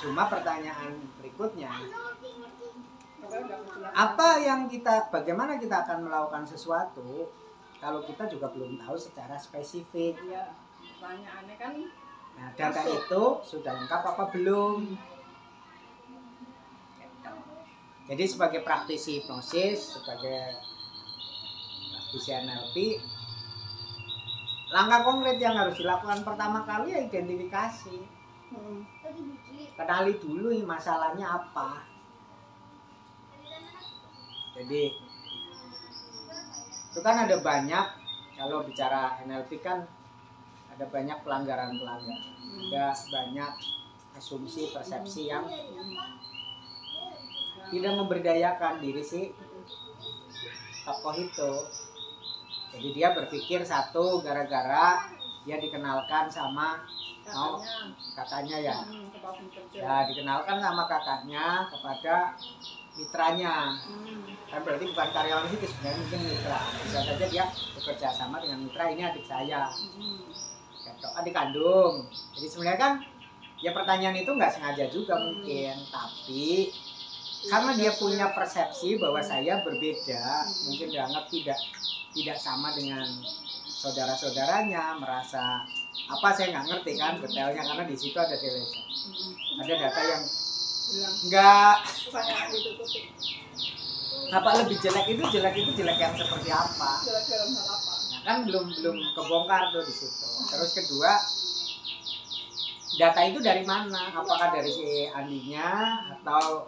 Cuma pertanyaan berikutnya, bagaimana kita akan melakukan sesuatu kalau kita juga belum tahu secara spesifik. Iya, pertanyaannya kan. Nah, data itu sudah lengkap apa belum? Jadi sebagai praktisi hipnosis, sebagai praktisi NLP, langkah konkret yang harus dilakukan pertama kali ya identifikasi. Kenali dulu masalahnya apa. Jadi itu kan ada banyak, kalau bicara NLP kan ada banyak pelanggaran-pelanggaran, ada banyak asumsi, persepsi yang tidak memberdayakan diri si tokoh itu. Jadi dia berpikir satu gara-gara dia dikenalkan sama kakaknya ya. Ya, dikenalkan sama kakaknya kepada mitranya. Kan berarti bukan karyawan itu sebenarnya, mungkin mitra. Bisa saja dia bekerja sama dengan mitra, ini adik saya. Adik kandung. Jadi sebenarnya kan ya pertanyaan itu nggak sengaja juga mungkin, tapi karena dia punya persepsi bahwa saya berbeda, mungkin dianggap tidak sama dengan saudara-saudaranya, merasa apa saya nggak ngerti kan detailnya, karena di situ ada deletion, ada data yang nggak apa lebih jelek itu jelek yang seperti apa? Nah, kan belum kebongkar tuh di situ. Terus kedua, data itu dari mana? Apakah dari si Andinya atau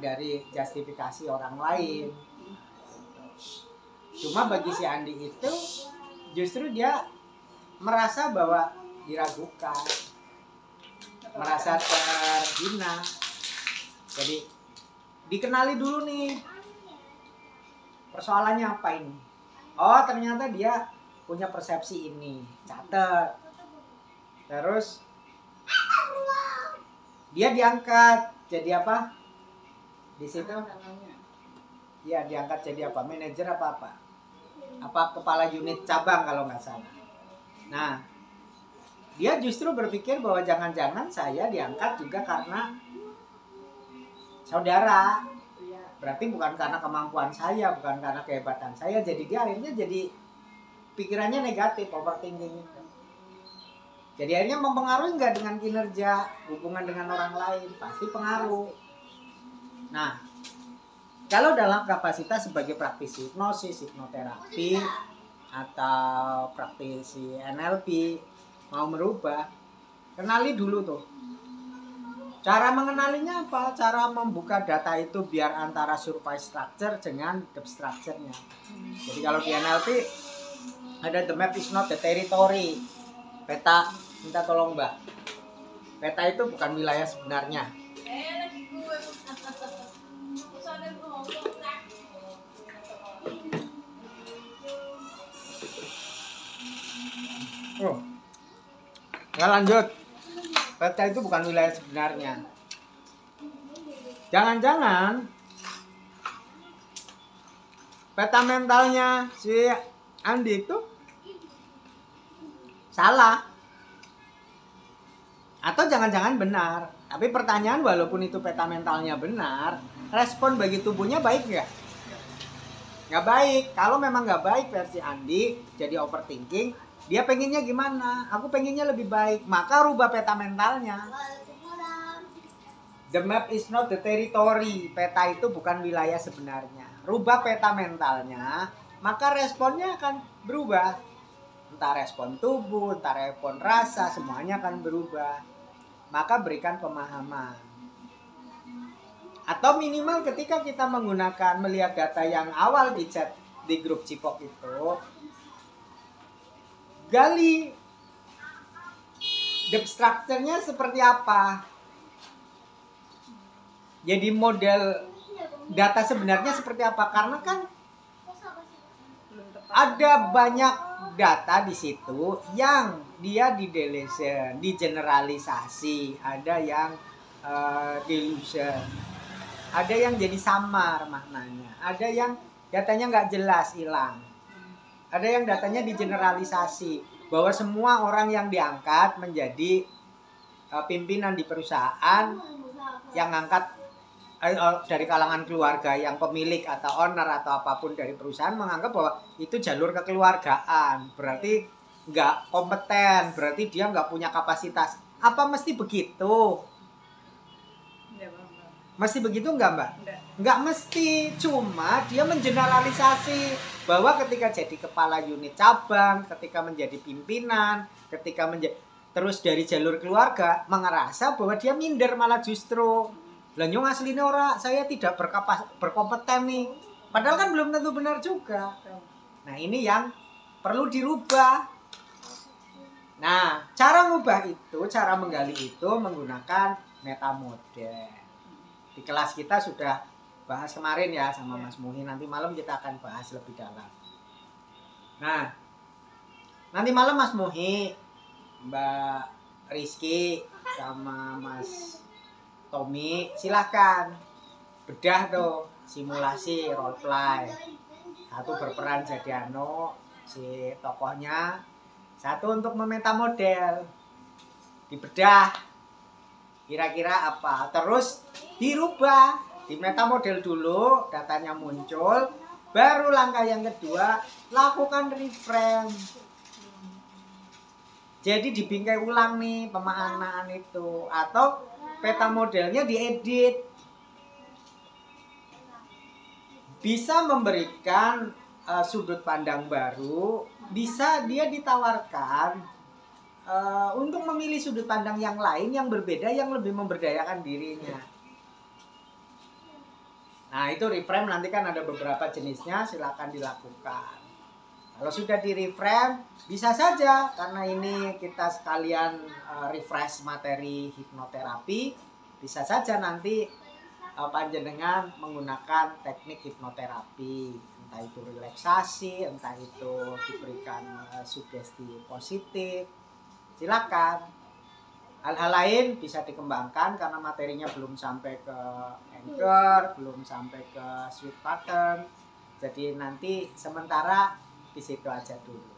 dari justifikasi orang lain? Cuma bagi si Andi itu justru dia merasa bahwa diragukan, merasa terhina. Jadi dikenali dulu nih, persoalannya apa ini? Oh, ternyata dia punya persepsi ini, catat. Terus dia diangkat jadi apa di situ? Ya, diangkat jadi apa? Manajer apa kepala unit cabang kalau nggak salah. Nah, dia justru berpikir bahwa jangan-jangan saya diangkat juga karena saudara. Berarti bukan karena kemampuan saya, bukan karena kehebatan saya. Jadi dia akhirnya jadi pikirannya negatif, overthinking itu. Jadi akhirnya mempengaruhi nggak dengan kinerja, hubungan dengan orang lain? Pasti pengaruh. Nah, kalau dalam kapasitas sebagai praktisi hipnosis, hipnoterapi, atau praktisi NLP mau merubah, kenali dulu tuh. Cara mengenalinya apa? Cara membuka data itu biar antara surface structure dengan depth structure-nya. Jadi kalau di NLP ada the map is not the territory. Peta, minta tolong Mbak. Peta itu bukan wilayah sebenarnya. Oh. Nah, lanjut. Peta itu bukan wilayah sebenarnya. Jangan-jangan peta mentalnya si Andi itu salah. Atau jangan-jangan benar. Tapi pertanyaan, walaupun itu peta mentalnya benar, respon bagi tubuhnya baik nggak? Nggak baik. Kalau memang nggak baik versi Andi, jadi overthinking, dia pengennya gimana? Aku pengennya lebih baik. Maka rubah peta mentalnya. The map is not the territory. Peta itu bukan wilayah sebenarnya. Rubah peta mentalnya, maka responnya akan berubah. Entah respon tubuh, entah respon rasa, semuanya akan berubah. Maka berikan pemahaman. Atau minimal ketika kita melihat data yang awal di chat di grup Cipok itu, gali depth structure-nya seperti apa. Jadi model data sebenarnya seperti apa, karena kan ada banyak data di situ yang dia di deletion, di generalisasi, ada yang delusion, ada yang jadi samar maknanya, ada yang datanya nggak jelas, hilang, ada yang datanya di generalisasi bahwa semua orang yang diangkat menjadi pimpinan di perusahaan yang ngangkat dari kalangan keluarga, yang pemilik atau owner atau apapun dari perusahaan menganggap bahwa itu jalur kekeluargaan, berarti nggak kompeten, berarti dia nggak punya kapasitas. Apa mesti begitu? Enggak, Bang. Mesti begitu nggak, Mbak? Enggak. Nggak mesti, cuma dia mengeneralisasi bahwa ketika jadi kepala unit cabang, ketika menjadi pimpinan, ketika terus dari jalur keluarga, mengerasa bahwa dia minder malah justru. Lah nyong aslinya ora, saya tidak berkompeten nih. Padahal kan belum tentu benar juga. Nah, ini yang perlu dirubah. Nah, cara ngubah itu, cara menggali itu menggunakan metamodel. Di kelas kita sudah bahas kemarin ya sama Mas Muhi. Nanti malam kita akan bahas lebih dalam. Nah, nanti malam Mas Muhi, Mbak Rizky, sama Mas Tommy, silahkan bedah tuh simulasi role play. Satu berperan jadi si tokohnya, satu untuk memeta model, dibedah kira-kira apa, terus dirubah, di meta model dulu, datanya muncul, baru langkah yang kedua lakukan reframe. Jadi dibingkai ulang nih pemaknaan itu, atau peta modelnya diedit, bisa memberikan sudut pandang baru, bisa dia ditawarkan untuk memilih sudut pandang yang lain yang berbeda, yang lebih memberdayakan dirinya. Nah, itu reframe nanti kan ada beberapa jenisnya, silakan dilakukan. Kalau sudah di reframe, bisa saja karena ini kita sekalian refresh materi hipnoterapi, bisa saja nanti panjenengan menggunakan teknik hipnoterapi, entah itu relaksasi, entah itu diberikan sugesti positif, silakan. Hal-hal lain bisa dikembangkan karena materinya belum sampai ke anchor, belum sampai ke sweet pattern, jadi nanti sementara di situ aja dulu.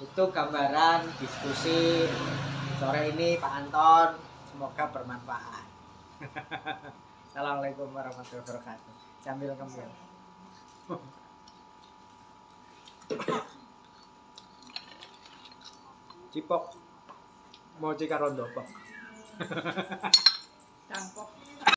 Itu gambaran diskusi sore ini Pak Anton, semoga bermanfaat. Assalamualaikum warahmatullahi wabarakatuh. Sambil kembali. Cipok mau cikarondo kok. Cangkok.